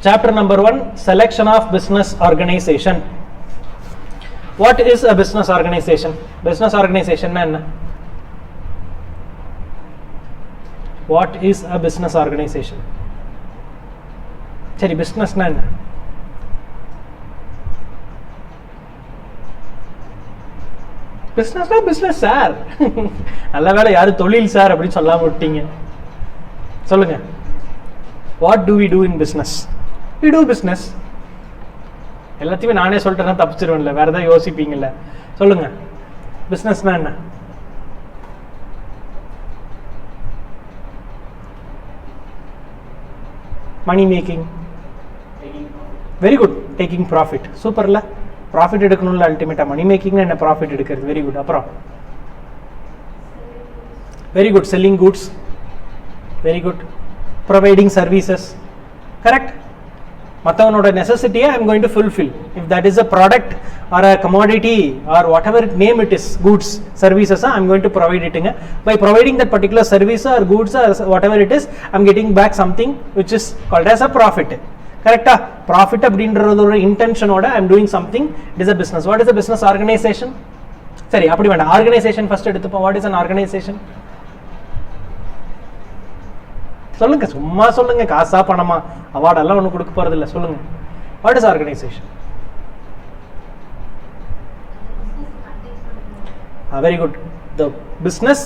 Chapter number 1, selection of business organization. What is a business organization? Business organization na enna? What is a business organization? Seri business na enna? Business na business sir. Alla vela yaru tholil sir appdi sollama vittinga. Solunga. What do we do in business? We do business. எல்லாத்தையுமே நானே சொல்லிட்டேன்னா தப்பிச்சிருவேன்ல, வேற ஏதாவது யோசிப்பீங்கல்ல. சொல்லுங்க, பிஸ்னஸ்னா என்ன? Money making. Very good. Taking profit. சூப்பர்ல. Profit எடுக்கணும்ல அல்டிமேட்டா. மணி மேக்கிங்னா என்ன? ப்ராஃபிட் எடுக்கிறது. Very good. அப்புறம் very good. Selling goods. Very good. Providing services. Correct. மற்றவனோட நெசசிட்டியை I am going to fulfil. If that is a product or a commodity or whatever name it is, goods services I am going to provide இட்டுங்க. By providing that particular service or goods or what ever it is, I am getting back something which is called as a profit. கரெக்டா? Profit அப்படின்றது ஒரு இன்டென்ஷனோட I am doing something. It is a business. What is a business organisation? சரி, அப்படி வேண்டாம், organisation first எடுத்துப்போம். What is an organisation? சொல்லுங்க, சும்மா சொல்லுங்க. காசா பணமா அவார்டெல்லாம் ஒன்றும் கொடுக்க போறது இல்லை. சொல்லுங்க, what is organisation? Very good. The business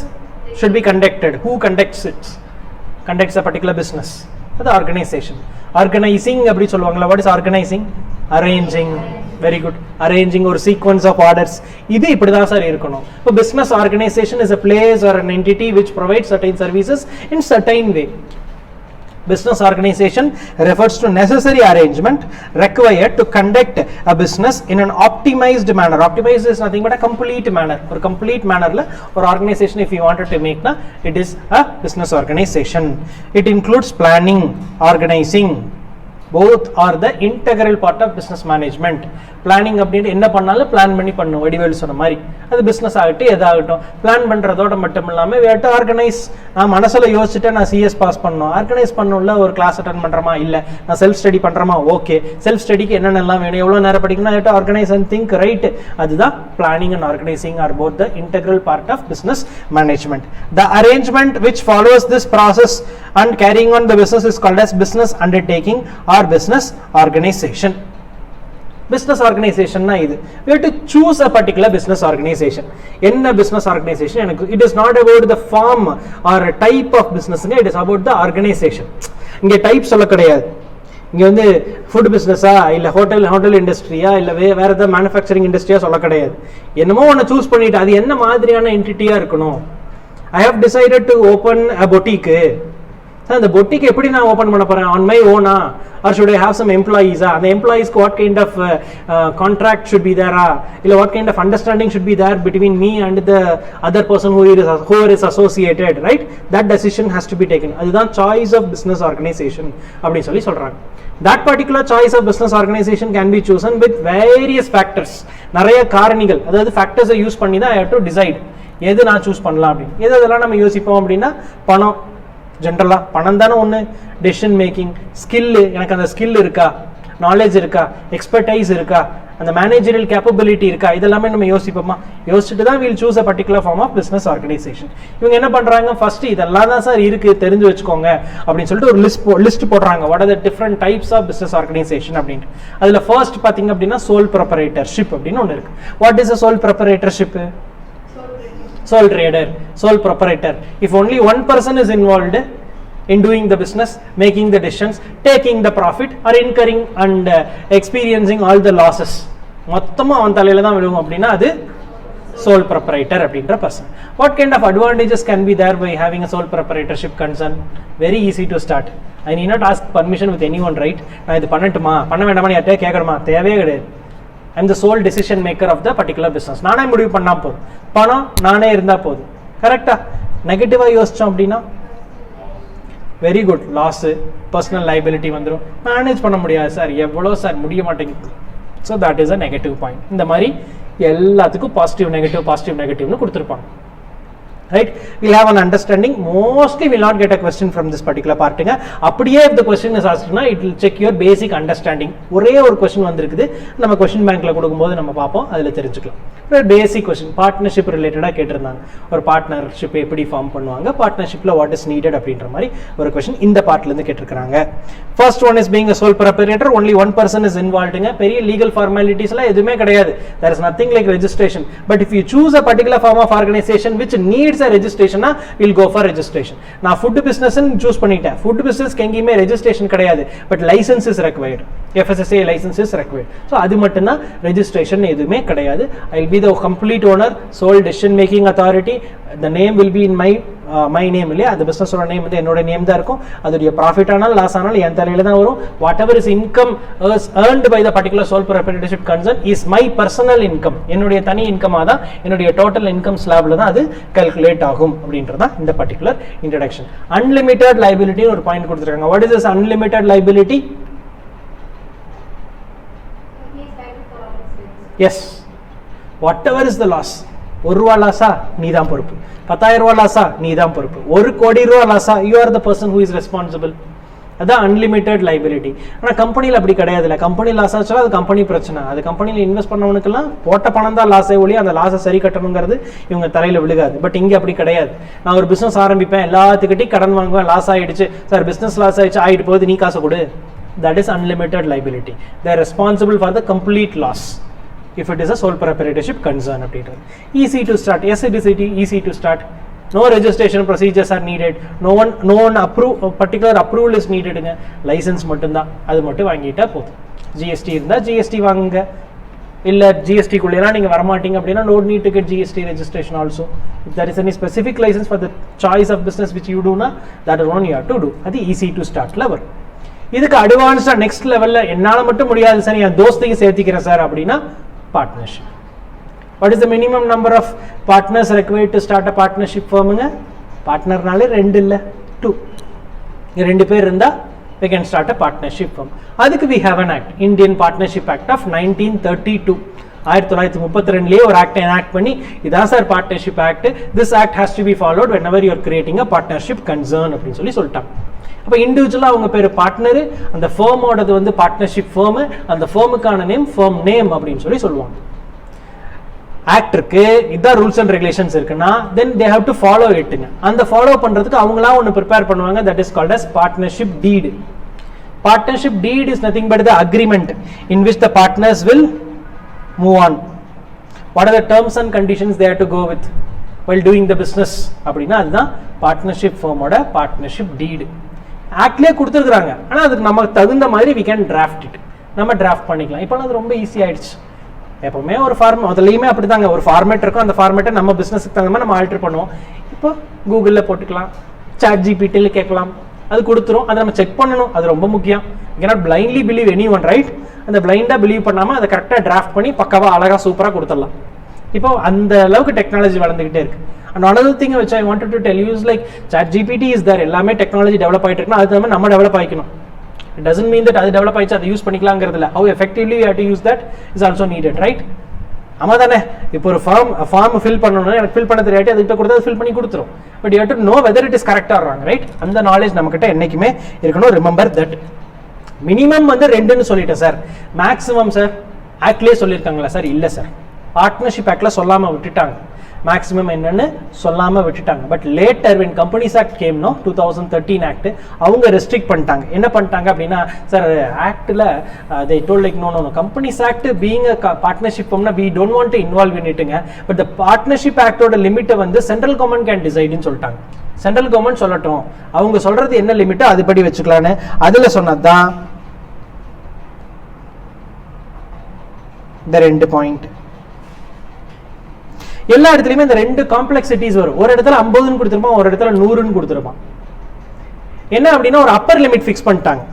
should be conducted. Who conducts it? Conducts a particular business. அது ஆர்கனைசேஷன். ஆர்கனைசிங் அப்படி சொல்லுவாங்களா? What is organising? Arranging. Very good. Arranging ஒரு சீக்வன்ஸ் ஆஃப் ஆர்டர்ஸ். இது இப்படிதான் சார் இருக்கணும். இப்போ business organisation is a place or an entity which provides certain services in certain way. Business organization refers to necessary arrangement required to conduct a business in an optimized manner. Optimized is nothing but a complete manner. Or complete manner la or organization if you wanted to make na, it is a business organization. It includes planning, organizing. Both are the integral part of business management. Planning அப்படினு என்ன பண்ணாலும் plan பண்ணி பண்ணணும். வடிவேல் சொன்ன மாதிரி அது business ஆகட்டும் எதாகட்டும். Plan பண்ணுறதோட மட்டும் இல்லாமல் we have to organize. நான் மனசில் யோசிச்சுட்டு நான் சிஎஸ் பாஸ் பண்ணணும், ஆர்கனைஸ் பண்ணணும்ல. ஒரு கிளாஸ் அட்டன் பண்ணுறமா, இல்லை நான் செல்ஃப் ஸ்டடி பண்ணுறமா, ஓகே செல்ஃப் ஸ்டடிக்கு என்னென்னலாம் வேணும், எவ்வளோ நேரம் படிக்கணும், I have to organize and think, right? அதுதான் planning and organising are both the integral part of business management. The arrangement which follows this process and carrying on the business is called as business undertaking or business organization. Business organization na idu. We have to choose a particular business organization. Enna business organization enakku, it is not about the form or a type of business, it is about the organization. Inge type solla kedaiyadhu. இங்கே வந்து food பிஸ்னஸா இல்லை hotel இண்டஸ்ட்ரியா இல்லை வேறு ஏதாவது manufacturing இண்டஸ்ட்ரியா சொல்ல கிடையாது. என்னமோ ஒன்று சூஸ் பண்ணிட்டு அது என்ன மாதிரியான என்டிட்டியாக இருக்கணும். I have decided to open a பொட்டிக்கு. சார் அந்த பொட்டிக்கு எப்படி நான் ஓப்பன் பண்ண போகிறேன்? ஆன் மை ஓனா or should I have some எம்ப்ளாயீஸா? அந்த எம்ப்ளாயீஸ்க்கு what kind of contract should be தேரா, இல்லை what kind of understanding should be there between me and the other person who is associated, right? That decision has to be taken. அதுதான் choice of business organisation அப்படின்னு சொல்லி சொல்கிறாங்க. That particular choice of business organization can be chosen with various factors. நிறைய காரணிகள், அதாவது ஃபேக்டர்ஸை use பண்ணி தான் I have to decide எது நான் சூஸ் பண்ணலாம் அப்படின்னு. எதெல்லாம் நம்ம யோசிப்போம் அப்படின்னா, பணம். ஜென்ரலாக பணம் தானே ஒன்று. டெசிஷன் மேக்கிங், ஸ்கில்லு, எனக்கு அந்த ஸ்கில் இருக்கா, நாலேஜ் இருக்கா, எக்ஸ்பர்டைஸ் இருக்கா, அந்த மேனேஜரியல் கேப்பபிலிட்டி இருக்கா, இதெல்லாமே நம்ம யோசிப்போமா? யோசிச்சுட்டு தான் we'll choose a particular form of business organization. இவங்க என்ன பண்ணுறாங்க, ஃபர்ஸ்ட் இதெல்லாம் தான் சார் இருக்குது தெரிஞ்சு வச்சுக்கோங்க அப்படின்னு சொல்லிட்டு ஒரு லிஸ்ட் போடுறாங்க. What are the different types of business organisation அப்படின்ட்டு. அதில் ஃபர்ஸ்ட் பார்த்தீங்க அப்படின்னா சோல் ப்ரொப்ரைட்டர்ஷிப் அப்படின்னு ஒன்று இருக்குது. What is a sole proprietorship? Sole trader, sole proprietor. If only one person is involved in doing the business, making the decisions, taking the profit or incurring and experiencing all the losses, மொத்தமாக அவன் தலையில தான் விழுவும் அப்படின்னா அது sole proprietor அப்படின்ற person. What kind of advantages can be there by having a sole proprietorship concern? Very easy to start. I need not ask permission with anyone, right? நான் இது பண்ணட்டுமா பண்ண வேண்டாமா யார்ட்டே கேட்கணுமா? தேவையே கிடையாது. I am the sole decision maker of the particular business. நானே முடிவு பண்ணா போதும். பணம் நானே இருந்தா போதும். கரெக்டா? நெகட்டிவா யோசிச்சோம் அப்படின்னா very good, loss, personal liability வந்துடும். மேனேஜ் பண்ண முடியாது சார், எவ்வளோ சார் முடிய மாட்டேங்குது. So that is a negative point. இந்த மாதிரி எல்லாத்துக்கும் பாசிட்டிவ் நெகட்டிவ்னு கொடுத்துருப்பாங்க. right? We'll have an understanding. Mostly will not get a question from this particular part. Apadiye if the question is asked na, it will check your basic understanding. ஒரே ஒரு question வந்திருக்குது, நம்ம question bankல கொடுக்கும்போது நம்ம பாப்போம், அதுல தெரிஞ்சுக்கலாம். ஒரு basic question, partnership related கேட்டிருந்தாங்க. ஒரு partnership எப்படி ஃபார்ம் பண்ணுவாங்க, partnershipல what is needed அப்படின்ற மாதிரி ஒரு question இந்த பார்ட்ல இருந்து கேட்டிருக்காங்க. First one is being a sole proprietor, only one person is involved. பெரிய legal formalities எல்லாம் எதுவுமே கிடையாது. There is nothing like registration. But if you choose a particular form of organization which needs a registration, we'll go for registration. நான் food business choose பண்ணிட்டேன். Food business எங்கேயுமே registration கிடையாது, but license is required. FSSAI license is required. So அது மட்டும்தான் registration எதுவுமே கிடையாது. I'll be the complete owner, sole decision making authority. The name will be in my name இல்லையா, அந்த பிஸ்னஸோட name வந்து என்னோட நேம் தான் இருக்கும். அதோடைய ப்ராஃபிட் ஆனால் லாஸ் ஆனால் என் தலையில தான் வரும். What ever is income earned by the particular sole proprietorship concern is my personal income. என்னுடைய தனி இன்கமாக தான், என்னுடைய டோட்டல் இன்கம் ஸ்லாப்ல தான் அது கால்குலேட் ஆகும் அப்படின்றதா இந்த பர்டிகுலர் இன்ட்ரடக்ஷன். அன்லிமிட்டட் லைபிலிட்டி ஒரு பாயிண்ட் கொடுத்துருக்காங்க. What is this unlimited liability? Yes, whatever is the loss, ஒரு ரூபா லாஸா நீ தான் பொறுப்பு, 10,000 ரூபா லாஸா நீ தான் பொறுப்பு, 1 கோடி ரூபா லாஸா you are the person who is responsible. அதான் அன்லிமிட்டட் லைபிலிட்டி. ஆனால் கம்பெனியில் அப்படி கிடையாது. இல்லை, கம்பெனி லாஸ் ஆச்சுன்னா அது கம்பெனி பிரச்சனை. அது கம்பெனியில் இன்வெஸ்ட் பண்ணவனுக்கெல்லாம் போட்ட பணம் தான் லாஸே ஒழிய அந்த லாஸை சரி கட்டணுங்கிறது இவங்க தலையில் விழுகாது. பட் இங்கே அப்படி கிடையாது. நான் ஒரு பிஸ்னஸ் ஆரம்பிப்பேன், எல்லாத்துக்கிட்டையும் கடன் வாங்குவேன், லாஸ் ஆகிடுச்சு சார், பிஸ்னஸ் லாஸ் ஆகிடுச்சு, ஆகிட்டு போகுது, நீ காசு கொடு. That is unlimited liability. They are responsible for the complete loss if it is a sole proprietorship concern. Easy to start. Yes, it is easy to start. No registration procedures are needed. No one particular approval is needed. License மட்டும் தான், அது மட்டும் வாங்கிட்டா போதும். GST இருந்தா GST வாங்குங்க, இல்ல GST குள்ளேலாம் நீங்க வர மாட்டீங்க அப்படின்னா no need to get GST registration also. If there is any specific license for the choice of business which you do na, that is one you have to do. அது easy to start level. இதுக்கு அட்வான்ஸ்டா next லெவல்ல என்னால மட்டும் முடியாது sir, என் தோஸ்தையும் சேர்த்திக்கிறேன் sir அப்படின்னா partnership. What is the minimum number of partners required to start a partnership firm? Partnerனாலே 2 இல்ல 2. 2 பேர் இருந்தா we can start a partnership firm. அதுக்கு we have an act, Indian Partnership Act of 1932. 1932 ஒரு ஆக்ட் எனாக்ட் பண்ணி இதான் sir partnership act. This act has to be followed whenever you are creating a partnership concern அப்படின்னு சொல்லிட்டாங்க. அப்போ இண்டிவிஜுவலாக அவங்க பேர் பார்ட்னரு, அந்த ஃபேர்மோடது வந்து பார்ட்னர்ஷிப் ஃபேர்மு, அந்த ஃபேர்முக்கான நேம் ஃபேர்ம் நேம் அப்படின்னு சொல்லுவாங்க. ஆக்ட் இருக்கு, இதான் ரூல்ஸ் அண்ட் ரெகுலேஷன்ஸ் இருக்குன்னா then they have to follow இட்டுங்க. அந்த ஃபாலோ பண்றதுக்கு அவங்களா ஒன்று ப்ரிப்பேர் பண்ணுவாங்க, that is called as partnership deed. Partnership deed is nothing but the agreement in which the partners will move on. What are the terms and conditions they have to go with while doing the business? அப்படின்னா அதுதான் partnership ஃபார்மோட partnership deed. ஆக்ட்லேயே கொடுத்துருக்குறாங்க, ஆனால் அதுக்கு நமக்கு தகுந்த மாதிரி we can draft it. நம்ம draft பண்ணிக்கலாம். இப்போ அது ரொம்ப ஈஸி ஆயிடுச்சு. எப்பவுமே ஒரு ஃபார்ம் அதுலேயுமே அப்படி தாங்க, ஒரு ஃபார்மேட் இருக்கும், அந்த ஃபார்மேட்டை நம்ம பிஸ்னஸுக்கு தகுந்த மாதிரி நம்ம ஆல்டர் பண்ணுவோம். இப்போ கூகுளில் போட்டுக்கலாம், சாட் ஜிபிடியில் கேட்கலாம், அது கொடுத்துரும். அதை நம்ம செக் பண்ணணும், அது ரொம்ப முக்கியம். You cannot blindly believe anyone, right? அந்த பிளைண்டாக பிலீவ் பண்ணாமல் அதை கரெக்டாக டிராஃப்ட் பண்ணி பக்காவாக அழகாக சூப்பராக கொடுத்துடலாம். இப்போ அந்த அளவுக்கு டெக்னாலஜி வளர்ந்துக்கிட்டே இருக்கு. And another thing which I wanted to tell you is like ChatGPT is there. எல்லாமே டெக்னாலஜி டெவலப் ஆகிட்டு இருக்குன்னா அது நம்ம டெவலப் ஆகிக்கணும். It doesn't mean that அது டெவலப் ஆயிடுச்சு அதை யூஸ் பண்ணிக்கலாங்கிறது இல்லை. How effectively you have to use that is also needed, right? ஆமாம் தானே. இப்போ ஒரு ஃபார்ம் ஃபில் பண்ணணும்னா எனக்கு ஃபில் பண்ண தெரியாட்டி அதுக்கிட்ட கொடுத்து அது ஃபில் பண்ணி கொடுத்துரும். But you have to know whether it is கரெக்டாக வராங்க, ரைட்? அந்த நாலேஜ் நம்மக்கிட்ட என்றைக்குமே இருக்கணும். Remember that. மினிமம் வந்து 2ன்னு சொல்லிட்டேன் சார். மேக்ஸிமம் சார் ஆக்ட்லேயே சொல்லியிருக்காங்களா சார்? இல்லை சார், பார்ட்னர்ஷிப் ஆக்டில் சொல்லாமல் விட்டுட்டாங்க. மேக்ஸிமம் என்னன்னு சொல்லாமல் விட்டுட்டாங்க. But later when companies act game, 2013 act, அவங்க ரெஸ்ட்ரிக்ட் பண்ணிட்டாங்க. என்ன பண்ணிட்டாங்க அப்படின்னா சார் ஆக்டில் they told like no companies act being a partnership firmனா we don't want to involve in it. But the partnership ஆக்டோட லிமிட்டை வந்து சென்ட்ரல் கவர்மெண்ட் கேன் டிசைடுன்னு சொல்லிட்டாங்க. சென்ட்ரல் கவர்மெண்ட் சொல்லட்டும், அவங்க சொல்றது என்ன லிமிட்டோ அதுபடி வச்சுக்கலான்னு அதில் சொன்னதுதான் இந்த 2 பாயிண்ட். எல்லா இடத்துலையுமே இந்த 2 காம்ப்ளெக்சிட்டிஸ் வரும். ஒரு இடத்துல 50ன்னு கொடுத்துருப்பான், ஒரு இடத்துல 100ன்னு கொடுத்துருப்பான். என்ன அப்படின்னா ஒரு அப்பர் லிமிட் ஃபிக்ஸ் பண்ணிட்டாங்க.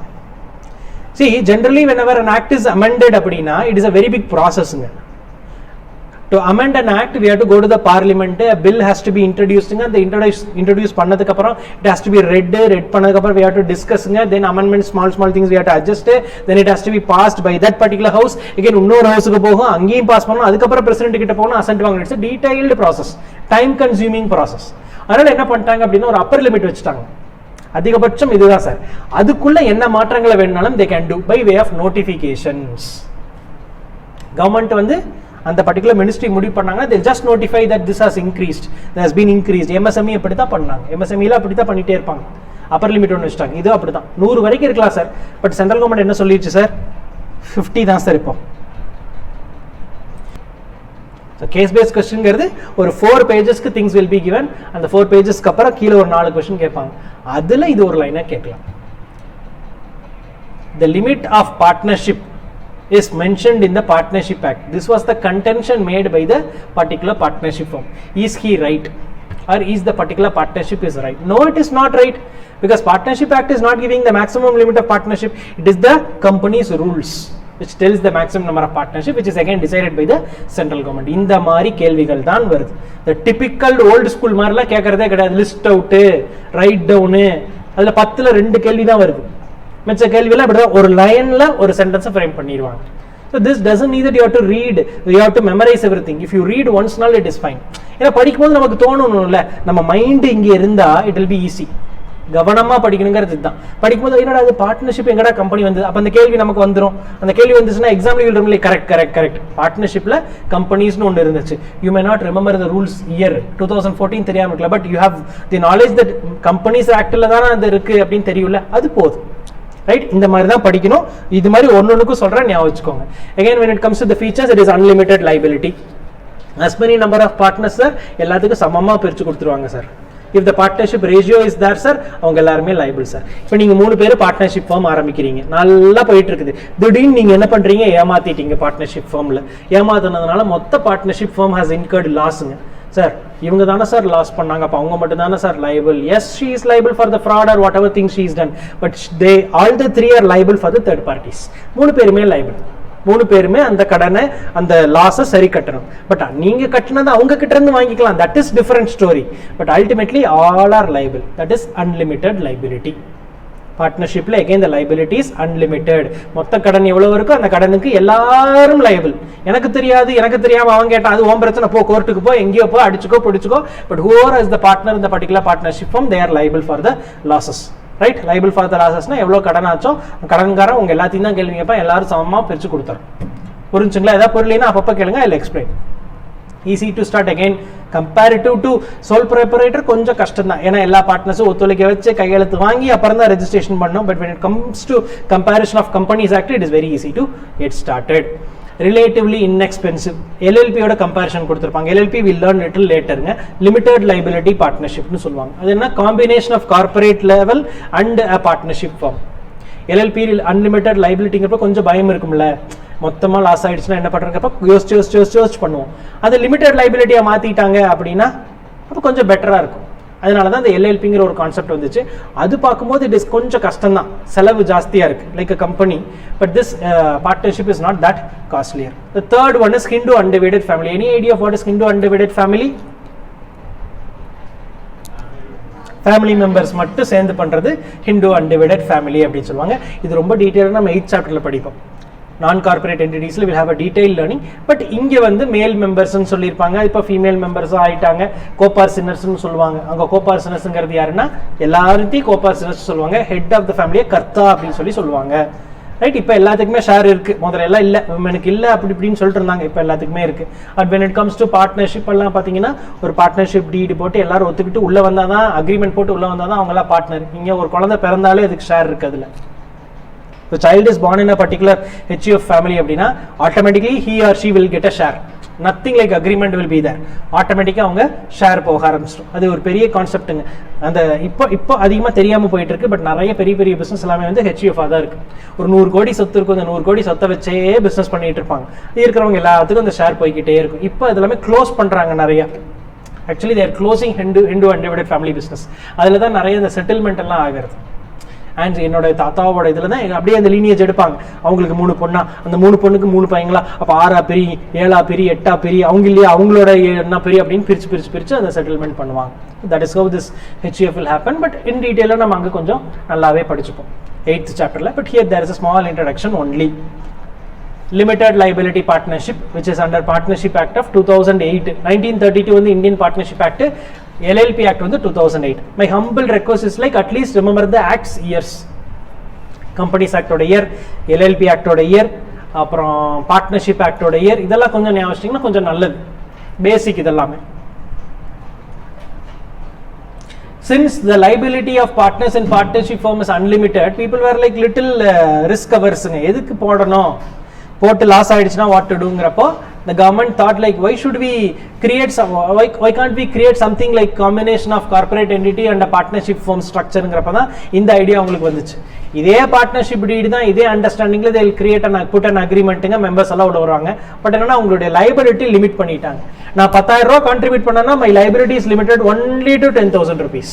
See, generally whenever an act is amended அப்படின்னா it is a very big processங்க. To amend an act we have to go to the parliament, a bill has to be introduced, and the introduce பண்ணதுக்கு அப்புறம் it has to be read பண்ணதுக்கு அப்புறம் we have to discuss, then amendment small things we have to adjust, then it has to be passed by that particular house, again இன்னொரு ஹவுஸ்க்கு போகும், அங்கேயும் pass பண்ணணும், அதுக்கு அப்புறம் பிரசிடென்ட் கிட்ட போகணும், அசென்ட் வாங்கணும். It's a detailed process, time consuming process. அதனால என்ன பண்ணிட்டாங்க அப்படின்னா ஒரு அப்பர் லிமிட் வச்சுட்டாங்க. அதிகபட்சம் இதுதான் சார். அதுக்குள்ள என்ன மாற்றங்களை வேணும்னாலும் they can do by way of notifications. Government வந்து அந்த பர்டிகுலர் மினிஸ்ட்ரி முடிவு பண்ணாங்கன்னா they just notify that this has increased, that has been increased. MSME அப்படி தான் பண்ணாங்க. MSMEல அப்படி தான் பண்ணிட்டே இருப்பாங்க. அப்பர் லிமிட் ஒன்று வச்சுட்டாங்க. இது அப்படி தான் 100 வரைக்கும் இருக்கலாம் சார். பட் சென்ட்ரல் கவர்மெண்ட் என்ன சொல்லிடுச்சு சார், 50 தான் சார். இப்போ கேஸ் பேஸ்ட் கொஸ்டின்ங்கிறது ஒரு 4 பேஜஸ்க்கு திங்ஸ் வில் பி கிவன். அந்த 4 பேஜஸ்க்கு அப்புறம் கீழே ஒரு 4 கொஸ்டின் கேட்பாங்க. அதுல இது ஒரு லைனா கேட்கலாம். The limit of partnership is mentioned in the Partnership Act. This was the contention made by the particular partnership firm. Is he right, or is the particular partnership is right? No, it is not right, because Partnership Act is not giving the maximum limit of partnership. It is the company's rules which tells the maximum number of partnership, which is again decided by the central government. இந்த மாதிரி கேள்விகள் தான் வருது. The typical old school மாதிரிலாம் கேட்கறதே கிடையாது. List out, right town, அதில் 10ல் 2 கேள்வி தான் வருது. மிச்ச கேள்வியெல்லாம் இப்படி தான் ஒரு லைனில் ஒரு சென்டென்ஸை ஃப்ரேம் பண்ணிடுவாங்க. So this doesn't mean that you have to read, you have to memorize everything. If you read once நாள் it is fine. ஏன்னா படிக்கும்போது நமக்கு தோணணும்ல, நம்ம மைண்டு இங்கே இருந்தால் it will be easy. கவனமாக படிக்கணுங்கிறது இதுதான். படிக்கும்போது என்னடா அது பார்ட்னர்ஷிப் எங்கடா கம்பெனி வந்து, அப்போ அந்த கேள்வி நமக்கு வந்துடும். அந்த கேள்வி வந்துச்சுன்னா எக்ஸாம்பிள் வில் கரெக்ட் பார்ட்னர்ஷிப்பில் கம்பெனிஸ்னு ஒன்று இருந்துச்சு. You may not remember the rules year 2014 தெரியாமல் இருக்கலாம், but you have the knowledge that companies ஆக்டில் தானே அது இருக்குது அப்படின்னு தெரியும்ல, அது போதும். ரைட், இந்த மாதிரி தான் படிக்கணும். இது மாதிரி ஒன்னொன்னுக்கும் சொல்கிறேன், ஞாபகம் வச்சுக்கோங்க. Again when it comes to the features, it is unlimited liability. as many number of partners sir எல்லாத்துக்கும் சமமாக பிரித்து கொடுத்துருவாங்க sir. if the partnership ratio is there sir, அவங்க எல்லாருமே liable சார். இப்போ நீங்கள் 3 பேர் பார்ட்னர்ஷிப் ஃபார்ம் ஆரம்பிக்கிறீங்க, நல்லா போயிட்டு இருக்குது. திடீர்னு நீங்கள் என்ன பண்ணுறீங்க, ஏமாத்திட்டீங்க. பார்ட்னர்ஷிப் ஃபார்மில் ஏமாத்தினதுனால மொத்த பார்ட்னர்ஷிப் ஃபார்ம் ஹாஸ் இன்கர்டு லாஸுங்க சார். இவங்க தானே சார் லாஸ் பண்ணாங்க, அப்போ அவங்க மட்டும் தானே sir liable. yes, she is liable for the fraud or whatever things she is done, but they all the 3 are liable for the third parties. 3 பேருமே liable. 3 பேருமே அந்த கடனை, அந்த லாஸை சரி கட்டணும். பட் நீங்க கட்டினதை அவங்க கிட்ட இருந்து வாங்கிக்கலாம், that is different story. But ultimately all are liable. That is unlimited liability. பார்ட்னர்ஷிப்ல again the liability is unlimited. மொத்த கடன் எவ்வளவு இருக்கோ அந்த கடனுக்கு எல்லாரும் liable. எனக்கு தெரியாம அவங்க கேட்டா அது உன் பிரச்சனை, போ கோர்ட்டுக்கு போ, எங்கேயோ போ, அடிச்சுக்கோ பிடிச்சுக்கோ. But whoever is the partner in the particular partnership firm, they are liable for the losses. Right, liable for the losesனா எவ்வளோ கடன் ஆச்சோ கடன்காரன் உங்க எல்லாத்தையும் தான் கேள்வி கேட்பா, எல்லாரும் சமமாக பிரித்து கொடுத்துரும். புரிஞ்சுங்களா? ஏதாவது புரியலைன்னா அப்பப்போ கேளுங்க, I will explain. Easy to start. Again comparative to soul proprietor கொஞ்சம் கஷ்டம் தான், ஏன்னா எல்லா பார்ட்னர்ஸும் ஒத்துழைக்க வச்சு கையெழுத்து வாங்கி அப்புறம் தான் ரெஜிஸ்ட்ரேஷன் பண்ணோம். But when it comes to comparison of companies act, it is very easy to get started. Relatively inexpensive. LLP ஓட கம்பேரிஷன் கொடுத்துருப்பாங்க. LLP will learn little laterங்க. Limited liability partnershipனு சொல்லுவாங்க. அது என்ன, combination of corporate level and a partnership firm. LLP unlimited liabilityங்கிறப்ப கொஞ்சம் பயம் இருக்கும்ல, மொத்தமாக loss ஆயிடுச்சுன்னா என்ன பண்ணுறப்ப யோசிச்சு பண்ணுவோம். அது லிமிடெட் லைபிலிட்டியாக மாற்றிட்டாங்க அப்படின்னா அப்போ கொஞ்சம் பெட்டராக இருக்கும். அதனால தான் இந்த எல்எல்பிங்கிற ஒரு கான்செப்ட் வந்துச்சு. அது பார்க்கும்போது இட் இஸ் கொஞ்சம் கஷ்டம் தான், செலவு ஜாஸ்தியாக இருக்குது like a company. But this partnership is not that costlier. The third one is Hindu undivided family. Any idea of what is Hindu undivided family? Family members மட்டும் சேர்ந்து பண்ணுறது Hindu undivided family அப்படின்னு சொல்லுவாங்க. இது ரொம்ப டீட்டெயிலாக நம்ம 8th சாப்டரில் படிப்போம். நான் கார்பரேட் என்டிட்டிஸில் will have a detail learning. But இங்கே வந்து மேல் மெம்பர்ஸ்ன்னு சொல்லியிருப்பாங்க, இப்போ ஃபீமேல் மெம்பர்ஸும் ஆகிட்டாங்க. கோபார்சினர்ஸ்னு சொல்லுவாங்க. அங்கே கோபார்சினர்ஸுங்கிறது யாருன்னா எல்லாத்தையும் கோபார்சினர்ஸ் சொல்லுவாங்க. ஹெட் ஆஃப் த ஃபேமிலியை கர்த்தா அப்படின்னு சொல்லுவாங்க. ரைட், இப்போ எல்லாத்துக்குமே ஷேர் இருக்குது. முதல்ல எல்லாம் இல்லை, விமனுக்கு இல்லை அப்படி இப்படின்னு சொல்லிட்டு இருந்தாங்க. இப்போ எல்லாத்துக்குமே இருக்குது. At when it comes to partnership எல்லாம் பார்த்தீங்கன்னா ஒரு பார்ட்னர்ஷிப் டீடு போட்டு எல்லாரும் ஒத்துக்கிட்டு உள்ளே வந்தால் தான், அக்ரிமெண்ட் போட்டு உள்ளே வந்தால் தான் அவங்களாம் பார்ட்னர். இங்கே ஒரு குழந்தை பிறந்தாலே அதுக்கு ஷேர் இருக்குது. அதில் the child is born in a particular HUF family அப்படின்னா automatically he or she will get a share. Nothing like agreement will be there. ஆட்டோமேட்டிக்காக அவங்க ஷேர் போக ஆரம்பிச்சிடும். அது ஒரு பெரிய கான்செப்ட்டுங்க. அந்த இப்போ அதிகமாக தெரியாமல் போயிட்டு இருக்கு. பட் நிறைய பெரிய பிஸ்னஸ் எல்லாமே வந்து HUF தான் இருக்குது. ஒரு 100 கோடி சொத்து இருக்கும். அந்த 100 கோடி சொத்தை வச்சே பிஸ்னஸ் பண்ணிட்டு இருப்பாங்க. இருக்கிறவங்க எல்லாத்துக்கும் அந்த ஷேர் போய்கிட்டே இருக்கும். இப்போ அது எல்லாமே க்ளோஸ் பண்ணுறாங்க நிறையா. Actually there closing Hindu undivided family business. அதில் தான் நிறைய இந்த செட்டில்மெண்ட் எல்லாம் ஆகிறது. அண்ட் என்னோட தாத்தாவோட இதில் தான் அப்படியே அந்த லீனியேஜ் எடுப்பாங்க. அவங்களுக்கு 3 பொண்ணா, அந்த 3 பொண்ணுக்கு 3 பையங்களா, அப்போ 6 பிரி 7 பிரி 8 பிரி, அவங்க இல்லையா அவங்களோட என்ன பிரி அப்படின்னு பிரித்து அந்த செட்டில்மெண்ட் பண்ணுவாங்க. That is how this HUF will happen. But in டீட்டெயிலாக நம்ம அங்கே கொஞ்சம் நல்லாவே படிச்சுப்போம் 8th சாப்டரில். But here there is a small introduction only. Limited liability partnership which is under Partnership Act of 2008. 1932 வந்து Indian Partnership Act. LLP Act வந்து 2008. My humble request is like at least remember the acts years. Companies Act ஓட year, LLP Act ஓட year, அப்புறம் partnership act ஓட year, இதெல்லாம் கொஞ்சம் ஞாபகம் வச்சிட்டீங்கன்னா கொஞ்சம் நல்லது. பேசிக் இதெல்லாமே. Since the liability of partners in partnership firm is unlimited, people were like little risk averse. எதுக்கு போடணும், போட்டு லாஸ் ஆயிடுச்சுன்னா what to doங்கிறப்போ the government thought like why should we create some, why can't we create something like combination of corporate entity and a partnership firm structureங்கிறப்ப தான் இந்த idea உங்களுக்கு வந்துச்சு. இதே partnership deed தான், இதே அண்டர்ஸ்டாண்டிங்ல they will create and put an agreementங்க, members எல்லாம் உள்ள வருவாங்க. பட் என்னன்னா உங்களுடைய லைபிலிட்டி லிமிட் பண்ணிட்டாங்க. நான் 10,000 ரூபாய் கான்ட்ரிபியூட் பண்ணேன்னா my liability is limited only to 10,000 rupees.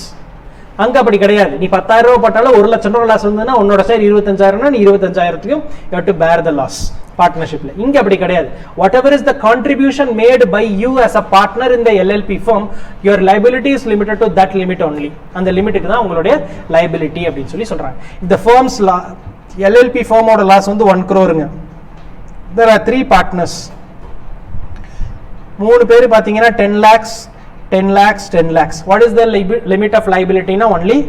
அங்க அப்படி கிடையாது. நீ 10,000 ரூபாய் போட்டாலும் 1 லட்சம் ரூபாய் லாஸ் வந்ததுன்னா உன்னோட ஷேர் 25,000னா நீ 25,000த்தையும் you have to bear the loss. பார்ட்னர்ஷிப்ல இங்க அப்படி கிடையாது. whatever is the contribution made by you as a partner in the LLP firm, your liability is limited to that limit only. அந்த லிமிட்டுக்கு தான் உங்களுடைய liability அப்படின்னு சொல்லி சொல்றாங்க. இந்த firms LLP firm ஓட லாஸ் வந்து 1 crore-ங்க. there are 3 partners. 3 பேர் பாத்தீங்கன்னா 10 lakhs 10 lakhs 10 lakhs. what is the limit of liability na? only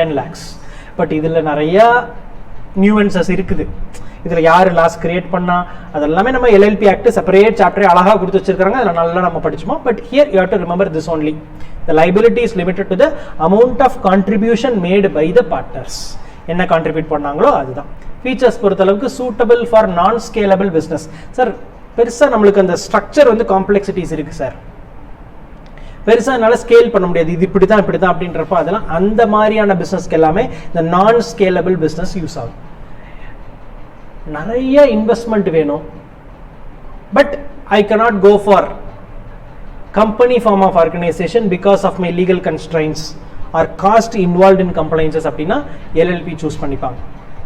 10 lakhs. but இதுல நிறைய nuances இருக்குது. இதுல யாரு லாஸ் கிரியேட் பண்ணா அதெல்லாம் நம்ம LLP Act செப்பரேட் சாப்டரே அழகா கொடுத்து வச்சிருக்காங்க. அதனால நல்லா நம்ம படிச்சோம். but here you have to remember this only. the liability is limited to the amount of contribution made by the partners. என்ன கான்ட்ரிபியூட் பண்ணாங்களோ அதுதான். ஃபீச்சர்ஸ் பொறுத்த அளவுக்கு சூட்டபிள் ஃபார் நான் ஸ்கேலபிள் பிசினஸ். சார் பெருசா நம்மளுக்கு அந்த ஸ்ட்ரக்சர் வந்து காம்ப்ளெக்சிட்டிஸ் இருக்கு சார், பெருசா என்னால ஸ்கேல் பண்ண முடியாது, இது இப்படிதான் இப்படிதான் அப்படின்றப்ப அதெல்லாம் அந்த மாதிரியான பிசினஸ்க்கு எல்லாமே இந்த நான் ஸ்கேலபிள் பிசினஸ் யூஸ் ஆகும். நிறைய இன்வெஸ்ட்மெண்ட் வேணும், but I cannot go for company form of organization because of my legal constraints or cost involved in compliances அப்படின்னா LLP சூஸ் பண்ணிப்பாங்க.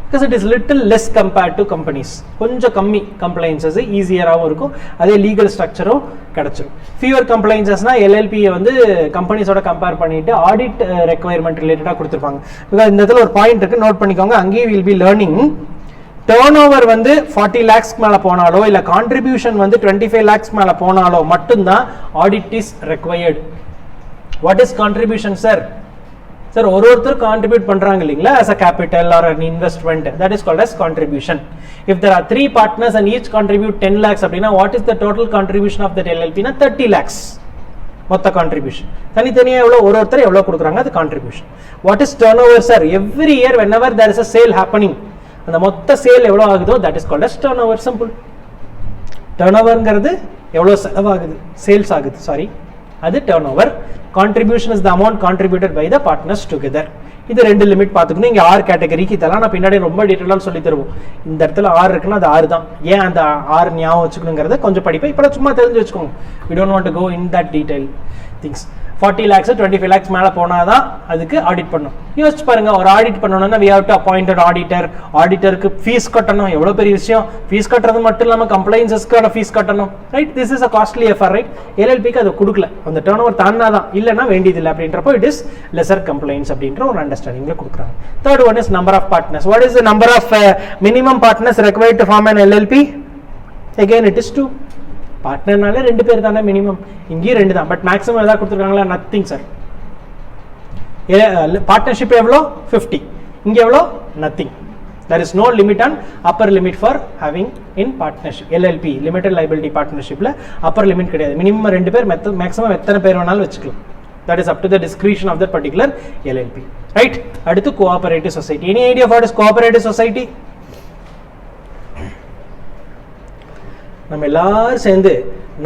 because it is little less compared to companies. கொஞ்சம் கம்மி compliances ஈஸியராகவும் இருக்கும், அதே legal ஸ்ட்ரக்சரும் கிடைச்சிரும். fewer compliancesனா LLP வந்து கம்பெனிஸோட compare பண்ணிட்டு audit requirement ரிலேட்டடாக கொடுத்துருப்பாங்க. பிகாஸ் இந்த இடத்துல ஒரு பாயிண்ட் இருக்கு, நோட் பண்ணிக்கோங்க. அங்கேயும் will be learning. Turn over வந்து 40 lakhs மேல போனாலோ இல்ல கான்ட்ரிபியூஷன் வந்து 25 lakhs மேல போனாலோ மட்டும்தான் audit is required. What is contribution sir? Sir ஒருத்தர் கான்ட்ரிபியூட் பண்றாங்க இல்லீங்களா as a capital or an investment, that is called as contribution. if there are 3 partners and each contribute 10 lakhs அப்படினா what is the total contribution of that LLP na 30 lakhs மொத்த contribution. தனித்தனியா எவ்வளவு ஒருத்தர் எவ்வளவு கொடுக்கறாங்க அது contribution. what is turnover sir? every year whenever there is a sale happening, அந்த மொத்த சேல் எவ்வளவு ஆகுதோ that is called as turnover. simple. turnoverங்கிறது எவ்வளவு செலவாகுது, சேல்ஸ் ஆகுது, சாரி, அது turnover. contribution is the amount contributed by the partners together. இது ரெண்டு லிமிட் பார்த்துக்கணும். இங்கே 6 கேட்டகரிக்கு இதெல்லாம் நான் பின்னாடி ரொம்ப டீட்டெயிலாக சொல்லி தருவோம். இந்த இடத்துல 6 இருக்குன்னா அது 6 தான். ஏன் அந்த 6 ஞாபகம் வச்சுக்கணுங்கிறத கொஞ்சம் படிப்பேன். இப்போ சும்மா தெரிஞ்சு வச்சுக்கோங்க. we don't want to go in that detail things. 40 lakhs 25 lakhs மேலே போனாதான் அதுக்கு ஆடிட் பண்ணும். யோசிச்சு பாருங்க, ஒரு ஆடிட் பண்ணணும்னா we have to appoint an auditor. ஆடிட்டருக்கு ஃபீஸ் கட்டணும், எவ்வளோ பெரிய விஷயம். ஃபீஸ் கட்டுறது மட்டும் இல்லாமல் கம்ப்ளைன்சஸ்க்கான ஃபீஸ் கட்டணும், right? This is a costly affair, right? LLPக்கு அது கொடுக்கல, அந்த டர்ன் ஓவர் தானா தான், இல்லைன்னா வேண்டியதில்லை அப்படின்றப்போ இட் இஸ் லெசர் கம்ப்ளைண்ட்ஸ் அப்படின்ற ஒரு அண்டர்ஸ்டாண்டிங்ல கொடுக்குறாங்க. Third one is number of partners. What is the number of minimum partners required to form an LLP? again it is 2. பார்ட்னர்னாலே 2 பேர் தானே மினிமம், இங்கேயும் 2 தான். பட் மேக்ஸிமம் எதாவது கொடுத்துருக்காங்களா? Nothing sir. பார்ட்னர்ஷிப் எவ்வளோ? 50. இங்கே எவ்வளோ? Nothing. there is no limit on upper limit for having in partnership. LLP limited liability partnershipல upper limit கிடையாது. மினிமம் 2 பேர், மேக்ஸிமம் எத்தனை பேர் வேணாலும் வச்சுக்கலாம். that is up to the discretion of that particular LLP, right? அடுத்து cooperative society. any idea of what is cooperative society? நம்ம எல்லாரும் சேர்ந்து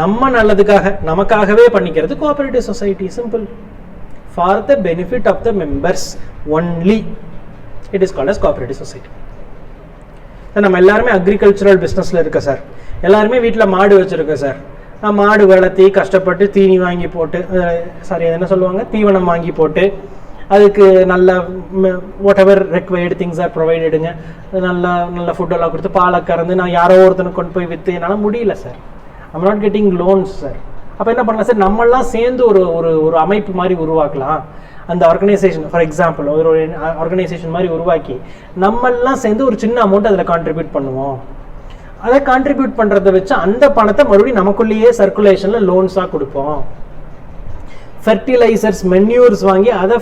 நம்ம நல்லதுக்காக நமக்காகவே பண்ணிக்கிறது cooperative society. Simple. For the benefit of the members only it is called as cooperative society. நம்ம எல்லாருமே அக்ரிகல்ச்சரல் பிஸ்னஸில் இருக்க சார், எல்லாருமே வீட்டில் மாடு வச்சுருக்கோம் சார். நான் மாடு வளர்த்தி கஷ்டப்பட்டு தீனி வாங்கி போட்டு, சாரி அது என்ன சொல்லுவாங்க, தீவனம் வாங்கி போட்டு அதுக்கு நல்ல whatever required things are ப்ரொவைடடுங்க, நல்ல ஃபுட்டெல்லாம் கொடுத்து பாலை கறந்து நான் யாரோ ஒருத்தனுக்கு கொண்டு போய் விற்று என்னால் முடியல sir. I'm not getting loans sir. அப்போ என்ன பண்ணலாம் சார், நம்மளாம் சேர்ந்து ஒரு ஒரு அமைப்பு மாதிரி உருவாக்கலாம். அந்த ஆர்கனைசேஷன், ஃபார் எக்ஸாம்பிள் ஒரு ஆர்கனைசேஷன் மாதிரி உருவாக்கி நம்மெல்லாம் சேர்ந்து ஒரு சின்ன அமௌண்ட் அதில் கான்ட்ரிபியூட் பண்ணுவோம். அதை கான்ட்ரிபியூட் பண்ணுறதை வச்சு அந்த பணத்தை மறுபடியும் நமக்குள்ளேயே சர்க்குலேஷனில் லோன்ஸாக கொடுப்போம். ஃபெர்டிலைசர்ஸ் மென்யூர்ஸ் வாங்கி அதை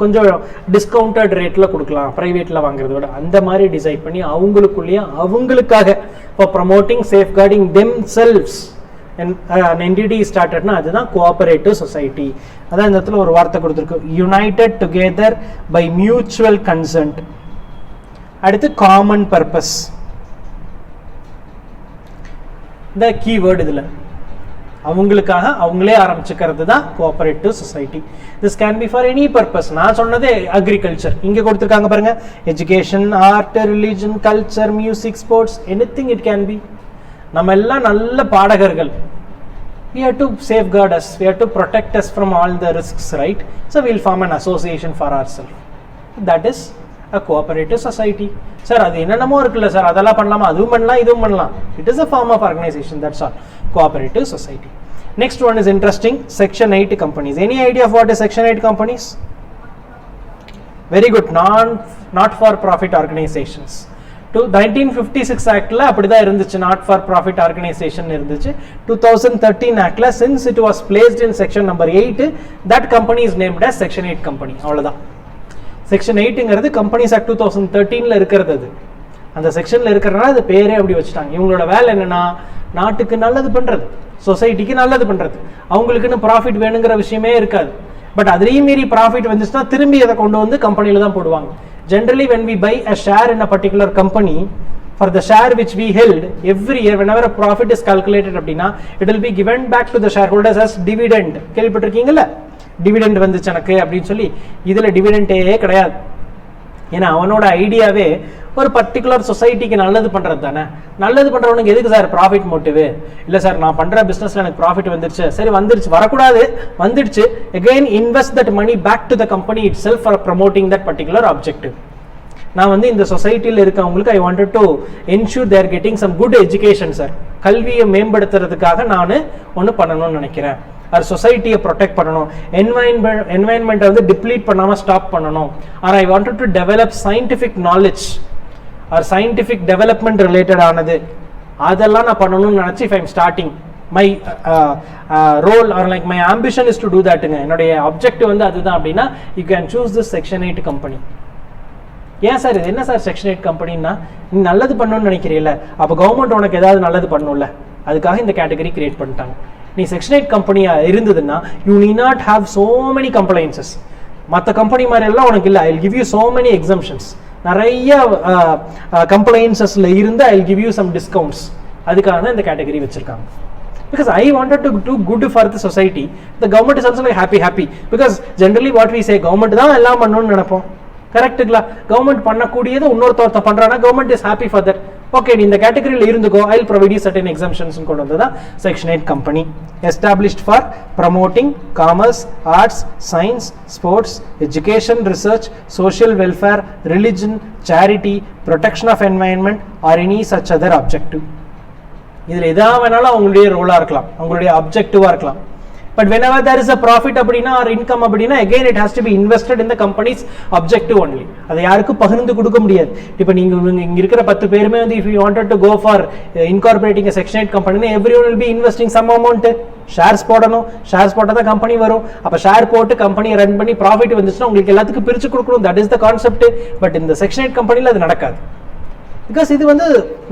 கொஞ்சம் டிஸ்கவுண்டட் ரேட்டில் கொடுக்கலாம் ப்ரைவேட்டில் வாங்குறத விட. அந்த மாதிரி டிசைட் பண்ணி அவங்களுக்குள்ளேயே அவங்களுக்காக for promoting safeguarding themselves an entity startedனா அதுதான் கோஆபரேட்டிவ் சொசைட்டி. அதான் இந்த இடத்துல ஒரு வார்த்தை கொடுத்துருக்கு, united together by mutual consent. அடுத்து காமன் பர்பஸ், இந்த கீவேர்டு இதில் அவங்களுக்காக அவங்களே ஆரம்பிச்சுக்கிறது தான் cooperative society. This can be for any purpose. நான் சொன்னது அக்ரிகல்ச்சர், இங்கே கொடுத்துருக்காங்க பாருங்க, education, art, religion, culture, music, sports, anything it can be. நம்ம எல்லாம் நல்ல பாடகர்கள். We have to safeguard us, we have to protect us from all the risks, right? So we'll form an association for ourselves. That is a cooperative society. Sir, அது என்னென்னமோ இருக்குல்ல sir, அதெல்லாம் பண்ணலாமா, அதுவும் பண்ணலாம் இதுவும் பண்ணலாம். It is a form of organization, that's all. Cooperative society. Next one is interesting, Section 8 companies. Any idea of what is Section 8 companies? Very good, not for profit organizations. 1956 ஆக்ட்ல அப்படிதான் இருந்துச்சு, நாட் ஃபார் ப்ராஃபிட் ஆர்கனைசேஷன் இருந்துச்சு. 2013 ஆக்ட்ல since it was placed in section number 8, that company is named as section 8 company. அவ்வளவுதான். Section 8ங்கிறது companies act 2013ல இருக்கிறது. அது அந்த செக்ஷன்ல இருக்கிறனால அது பேரே அப்படி வச்சுட்டாங்க. இவங்களோட வேலை என்னன்னா, நாட்டுக்கு நல்லது பண்றது, சொசைட்டிக்கு நல்லது பண்றது. அவங்களுக்குன்னு ப்ராஃபிட் வேணுங்கிற விஷயமே இருக்காது. பட் அதையும் மீறி ப்ராஃபிட் வந்துச்சுன்னா திரும்பி அதை கொண்டு வந்து கம்பெனியில தான் போடுவாங்க. Generally, when we buy a share in a particular company, for the share which we held, every year, whenever a profit is calculated, it will be given back to the shareholders as dividend. கேள்விப்பட்டிருக்கீங்கல்ல, dividend வந்துச்சு எனக்கு அப்படின்னு சொல்லி. இதில் டிவிடெண்டே கிடையாது. ஏன்னா அவனோட ஐடியாவே ஒரு பர்டிகுலர் சொசைட்டிக்கு நல்லது பண்ணுறது தானே. நல்லது பண்ணுறவனுக்கு எதுக்கு சார் ப்ராஃபிட் மோட்டிவ்? இல்லை சார், நான் பண்ணுற பிஸ்னஸில் எனக்கு ப்ராஃபிட் வந்துருச்சு, சரி வந்துருச்சு, வரக்கூடாது, வந்துடுச்சு, again invest that money back to the company itself for promoting that particular objective. நான் வந்து இந்த சொசைட்டியில் இருக்கவங்களுக்கு I wanted to ensure they're getting some good education sir. கல்வியை மேம்படுத்துறதுக்காக நான் ஒன்று பண்ணணும்னு நினைக்கிறேன். அது சொசைட்டியை ப்ரொடெக்ட் பண்ணணும், என்வாயன்மெண்ட்டை வந்து டிப்ளீட் பண்ணாமல் ஸ்டாப் பண்ணணும். Or I wanted to develop scientific knowledge or scientific development related ஆனது, அதெல்லாம் நான் பண்ணணும்னு நினச்சி if I am starting my role or like my ambition is to do தட்டுங்க, என்னுடைய அப்ஜெக்டிவ் வந்து அதுதான் அப்படின்னா, you can choose this section 8 company. ஏன் சார் இது என்ன சார் செக்ஷன் 8 கம்பெனின்னா, நீ நல்லது பண்ணணும்னு நினைக்கிறீல்ல, அப்போ கவர்மெண்ட் உனக்கு ஏதாவது நல்லது பண்ணணும்ல, அதுக்காக இந்த கேட்டகரி கிரியேட் பண்ணிட்டாங்க. நீ செக்ஷன் 8 கம்பெனியா இருந்ததுன்னா யூ நீ not have so many compliances. மற்ற கம்பெனி மாதிரி எல்லாம் உனக்கு இல்லை. I will give you so many exemptions. நிறைய கம்ப்ளைன்சஸ்ல இருந்து I will give you some discounts. அதுக்காக தான் இந்த கேட்டகரி வச்சிருக்காங்க. Because I wanted to do good for the society. The government is also like happy. Because generally what we say, government தான் எல்லாம் பண்ணணும்னு நினைப்போம். கரெக்டுங்களா? கவர்மெண்ட் பண்ணக்கூடியது இன்னொருத்தர் பண்றானா government is happy for that. Okay, நீ இந்த கேட்டகரியில் இருந்துக்கோ, I will provide you certain exemptions கொண்டு வந்ததா section 8 company. Established for promoting commerce, arts, science, sports, education, research, social welfare, religion, charity, protection of environment or any such other objective. இதில் எதா வேணாலும் அவங்களுடைய ரோலாக இருக்கலாம், அவங்களுடைய அப்ஜெக்டிவாக இருக்கலாம். But whenever there is a profit அப்படினா or income அப்படினா, again it has to be invested in the company's objective only. அதை யாருக்கும் பகிர்ந்து கொடுக்க முடியாது. இப்போ நீங்க இங்க இருக்கிற 10 பேருமே வந்து if you wanted to go for incorporating a section 8 company, everyone will be investing some amount. Shares போடணும், ஷேர்ஸ் போட்டால் தான் கம்பெனி வரும். அப்போ ஷேர் போட்டு கம்பெனியை ரன் பண்ணி ப்ராஃபிட் வந்துச்சுன்னா உங்களுக்கு எல்லாத்துக்கும் பிரித்து கொடுக்கணும். That is the concept. But இந்த செக்ஷன் 8 கம்பெனியில் அது நடக்காது. பிகாஸ் இது வந்து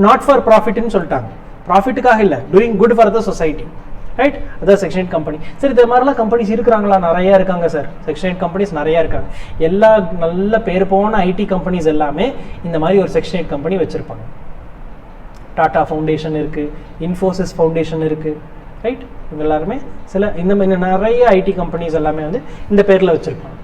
நாட் ஃபார் ப்ராஃபிட்னு சொல்லிட்டாங்க. ப்ராஃபிட்டுக்காக இல்லை, doing good for the society, right? அதான் செக்ஷன் 8 கம்பெனி. சரி, இது மாதிரிலாம் கம்பெனிஸ் இருக்கிறாங்களா? நிறையா இருக்காங்க சார். செக்ஷன் 8 கம்பெனிஸ் நிறையா இருக்காங்க. எல்லா நல்ல பேர் போன ஐடி கம்பெனிஸ் எல்லாமே இந்த மாதிரி ஒரு செக்ஷன் 8 கம்பெனி வச்சுருப்பாங்க. டாடா ஃபவுண்டேஷன் இருக்குது, இன்ஃபோசிஸ் ஃபவுண்டேஷன் இருக்குது, ரைட்? இவங்க எல்லாருமே சில இந்த மாதிரி நிறைய ஐடி கம்பெனிஸ் எல்லாமே வந்து இந்த பேரில் வச்சுருப்பாங்க.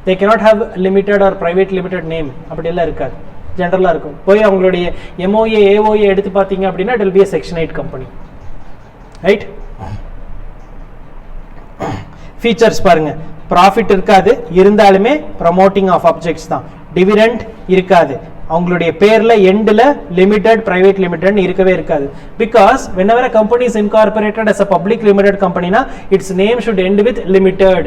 They cannot have limited R private limited name, அப்படியெல்லாம் இருக்காது. ஜென்ரலாக இருக்கும். போய் அவங்களுடைய எம்ஓஏ ஏஓஏ எடுத்து பார்த்தீங்க அப்படின்னா it will be a section 8 company, right? Features பாருங்க, ப்ராஃபிட் இருக்காது, இருந்தாலுமே ப்ரமோட்டிங் ஆஃப் ஆப்ஜெக்ட்ஸ் தான். டிவிடெண்ட் இருக்காது, அவங்களுடைய பேர்ல எண்டில் லிமிடெட், பிரைவேட் லிமிடெட் இருக்கவே இருக்காது. Because whenever a company is incorporated as a public limited company na, its name should end with limited.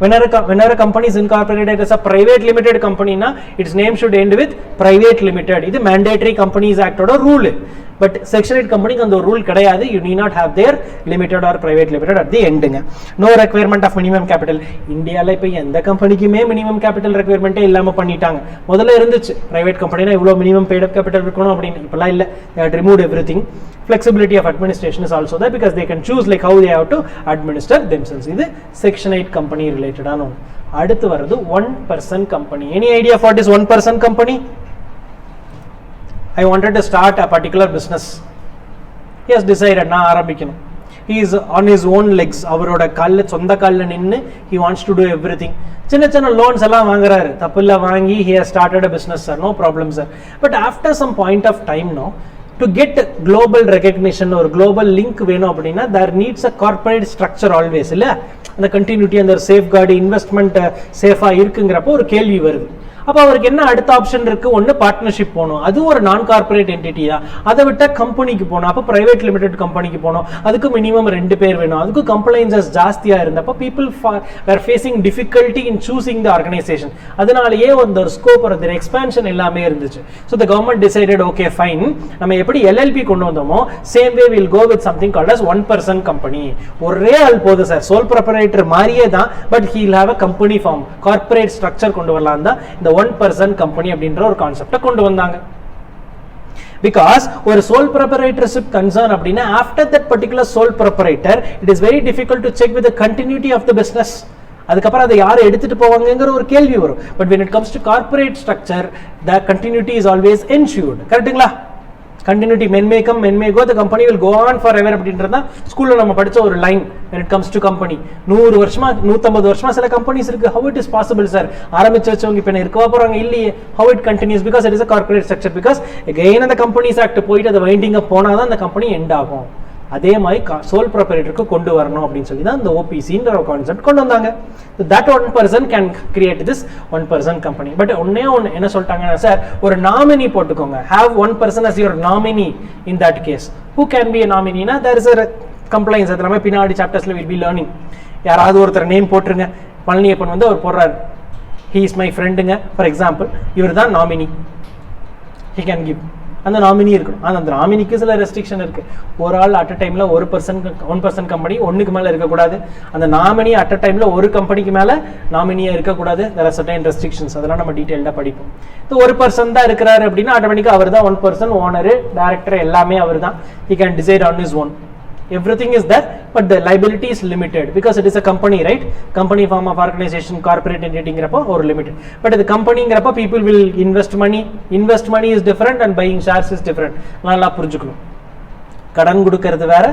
Whenever a company is incorporated as a private limited company na, its name should end with private limited. இது mandatory companies act oda rule. But section 8 கம்பெனிக்கு அந்த ஒரு rule கிடையாது. You need not have there limited or private limited at the எண்டுங்க. No requirement of minimum capital. இந்தியாவில் இப்போ எந்த கம்பெனிக்குமே minimum capital ரெக்யர்மெண்ட்டே இல்லாமல் பண்ணிட்டாங்க. முதல்ல இருந்துச்சு பிரைவேட் கம்பெனினா இவ்வளோ மினிமம் பெய்ட் அப் கேபிட்டல் இருக்கணும் அப்படின்னு. இப்போலாம் இல்லை. They had removed everything. Flexibility of administration is also there because they can choose like how they have to administer themselves. இது section 8 company related ஆன ஒன்று. அடுத்து வருது 1% company. Any idea of what is 1% company? I wanted to start a particular business. He has decided நான் ஆரம்பிக்கணும். He is on his own legs. அவரோட கால்ல சொந்த கால்ல நின்னு he wants to do everything. சின்ன சின்ன லோன்ஸ் எல்லாம் வாங்குறாரு, தப்பில்ல வாங்கி he has started a business sir, no problem sir. But after some point of time no, to get global recognition or global link வேணும் அப்படின்னா there needs a corporate structure always. இல்ல அந்த கண்டினியூட்டி அந்த safeguard investment சேஃபா இருக்குங்கிறப்போ ஒரு கேள்வி வருது. அப்போ அவருக்கு என்ன அடுத்த ஆப்ஷன் இருக்கு? ஒன்று பார்ட்னர்ஷிப் போகணும், அது ஒரு நான் கார்பரேட் என்டிட்டி தான். அதை விட்ட கம்பெனிக்கு போகணும், அப்போ பிரைவேட் லிமிடெட் கம்பெனிக்கு போகணும், அதுக்கு மினிமம் 2 பேர் வேணும், அதுக்கு கம்ப்ளைன்சஸ் ஜாஸ்தியாக இருந்தப்போ people were facing difficulty in choosing the organisation. அதனாலேயே அந்த ஒரு ஸ்கோப் ஒரு எக்ஸ்பான்ஷன் எல்லாமே இருந்துச்சு. So the government decided okay fine, நம்ம எப்படி எல்எல்பி கொண்டு வந்தோமோ same way will go with something called as 1% company. ஒரே ஆள் போதும் சார், சோல் ப்ரொப்ரைட்டர் மாதிரியே தான், but he'll have a company form, corporate structure கொண்டு வரலாம் தான் இந்த 1% கம்பெனி அப்படின்ற ஒரு கான்செப்டை கொண்டு வந்தாங்க. Because ஒரு sole proprietorship concern அப்படின்னா after that particular sole proprietor it is very difficult to check with the continuity of the business. அதுக்கப்புறம் அதை யார் எடுத்துட்டு போவாங்கங்கிற ஒரு கேள்வி வரும். But when it comes to corporate structure the continuity is always ensured. கரெக்ட்டுங்களா? continuity, men may come, men may go, the company will go on forever அப்படின்றது தான் ஸ்கூல்ல நம்ம படிச்ச ஒரு line. when it comes to company 100 வருஷமா 150 வருஷமா சில கம்பெனிஸ் இருக்கு. how it is possible sir? ஆரம்பிச்சு வச்சவங்க இப்ப இருக்கவா போறாங்க இல்லையே. how it continues? because it is a corporate structure. because again அந்த கம்பெனிஸ் ஆக்ட் போயிட்டு அதை வைண்டிங் அப் போனாதான் அந்த கம்பெனி எண்ட் ஆகும். அதே மாதிரி சோல் ப்ரொப்ரைட்டருக்கு கொண்டு வரணும் அப்படின்னு சொல்லி தான் இந்த ஓபிசின்ற ஒரு கான்செப்ட் கொண்டு வந்தாங்க. that 1% can create this 1% company. But ஒன்னே ஒன்று என்ன சொல்லிட்டாங்கன்னா சார், ஒரு நாமினி போட்டுக்கோங்க, have 1% as your nominee. in that case who can be a nominee na there is a compliance. அது நம்ம பின்னாடி சாப்டர்ஸ்ல will be learning. யாராவது ஒருத்தர் நேம் போட்டுருங்க. பழனியப்பன் வந்து அவர் போடுறாரு, he is my friendங்க ஃபார் எக்ஸாம்பிள், இவர் தான் நாமினி, he can give. அந்த நாமினி இருக்கணும். அந்த நாமினிக்கு சில ரெஸ்ட்ரிக்ஷன் இருக்கு. ஒரு ஆள் அட் அ டைம்ல 1% கம்பெனி ஒன்றுக்கு மேல இருக்கக்கூடாது. அந்த நாமினி அட் அ டைம்ல ஒரு கம்பெனிக்கு மேல நாமினியா இருக்கக்கூடாது. there are certain restrictions. அதெல்லாம் நம்ம டீடைல்டா படிப்போம். இப்போ 1% தான் இருக்கிறாரு அப்படின்னா ஆட்டோமேட்டிக்கா அவர் தான் 1%, ஓனர், டைரக்டர் எல்லாமே அவர் தான். he can decide on his own. everything is there but the liability is limited because it is a company, right? company form of organization, corporate entity ngirappo or limited. but the company ngirappo people will invest money is different and buying shares is different. நல்லா புரிஞ்சுக்கணும். கடன் கொடுக்கிறது வேற,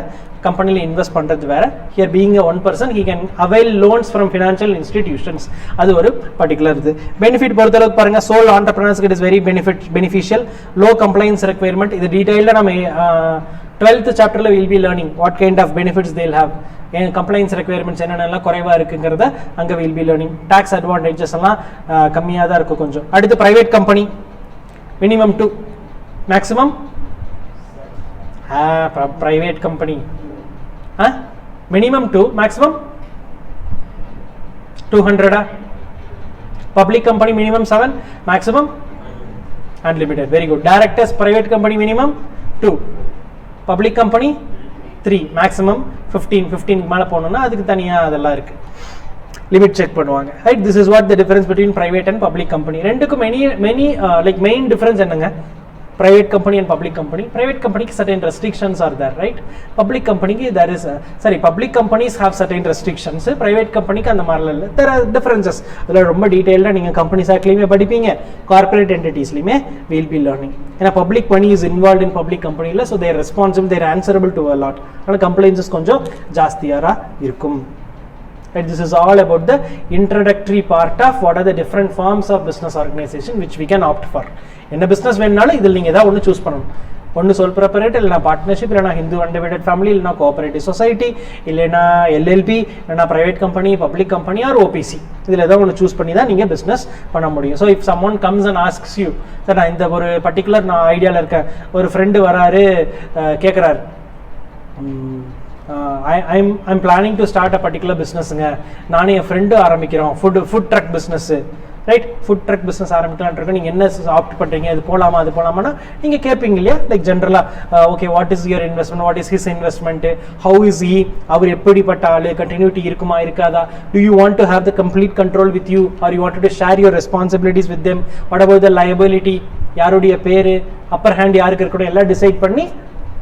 கம்பெனில invest பண்றது வேற. here being a 1% he can avail loans from financial institutions. அது ஒரு பர்టిక్యులர் இது. பெனிஃபிட் பொறுத்தளவுக்கு பாருங்க, sole entrepreneurs it is very beneficial, low compliance requirement. இது டீடைலா நம்ம 12th chapterல we'll be learning what kind of benefits they'll have. compliance requirements என்னென்னலாம் குறைவா இருக்குங்கிறத அங்க we'll be learning. tax advantages எல்லாம் கம்மியா தான் இருக்கும் கொஞ்சம். அடுத்து private company minimum 2 maximum private company minimum 2 maximum 200 public company minimum 7 maximum unlimited. very good. directors private company minimum 2, public company 3, maximum 15 மேல போனோம்னா அதுக்கு தனியா அதெல்லாம் இருக்கு, லிமிட் செக் பண்ணுவாங்க, right? This is what the difference between private and public company. ரெண்டுக்கும் many like main difference என்னங்க? private company and public company. private company certain restrictions are there, right? public company there is public companies have certain restrictions. private company அந்த மாதிரில இல்ல. there are differences. அதல ரொம்ப டீடைலா நீங்க companies ஆக்ட்லயே படிப்பீங்க, corporate என்டிட்டிஸ்லயே will be learning. ஏன்னா public money is involved in public company இல்ல, so they are responsible, they are answerable to a lot. அதனால compliances கொஞ்சம் ஜாஸ்தியாரா இருக்கும். And this is all about the introductory part of what are the different forms of business organization which we can opt for. என்ன business வேணும்னாலும் இதில் நீங்கள் ஏதாவது ஒன்று choose பண்ணணும். ஒன்று சோல் ப்ரொப்ரைட்டர், இல்லைனா பார்ட்னர்ஷிப், இல்லைனா ஹிந்து அன்டிவைடட் ஃபேமிலி, இல்லைனா கோஆபரேட்டிவ் சொசைட்டி, இல்லைனா எல்எல்பி, இல்லைனா private company, public company or OPC. இதில் ஏதாவது ஒன்று சூஸ் பண்ணி தான் நீங்கள் பிஸ்னஸ் பண்ண முடியும். So if சம்மோன் comes and asks you, sir நான் இந்த ஒரு பர்டிகுலர் நான் ஐடியாவில் இருக்கேன், ஒரு ஃப்ரெண்டு வராரு கேட்குறாரு, I'm planning to start a particular businessங்க, நானே என் ஃப்ரெண்டு ஆரம்பிக்கிறோம் food truck business, right? Food truck business ஆரம்பிக்கலாம்னு இருக்கோம், நீங்கள் என்ன ஆப்ட் பண்ணுறீங்க, இது போகலாமா அது போகலாமான்னா நீங்கள் கேட்பீங்க இல்லையா? லைக் ஜென்ரலாக okay what is your investment, what is his investment, how is he, அவர் எப்படிப்பட்ட ஆள், கண்டினியூட்டி இருக்குமா இருக்காதா, do you want to have the complete control with you or you want to share your responsibilities with them, what about the liability, யாருடைய பேர், upper hand யாருக்கு இருக்கணும், எல்லாம் டிசைட் பண்ணி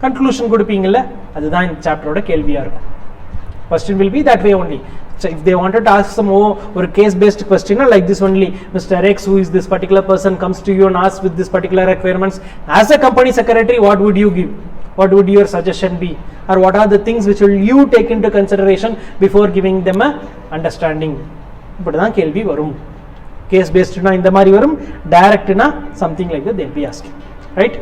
கன்க்ளூஷன் கொடுப்பீங்கல்ல, அதுதான் இந்த சாப்டரோட கேள்வியாக இருக்கும். Question will be that way only. So if they wanted to ask some more or case based question like this only, Mr. X, who is this particular person, comes to you and asks with this particular requirements, as a company secretary what would you give, what would your suggestion be, or what are the things which will you take into consideration before giving them a understanding. இப்படிதான் கேள்வி வரும். Case based na இந்த மாதிரி வரும், direct na something like that they will be asking, right?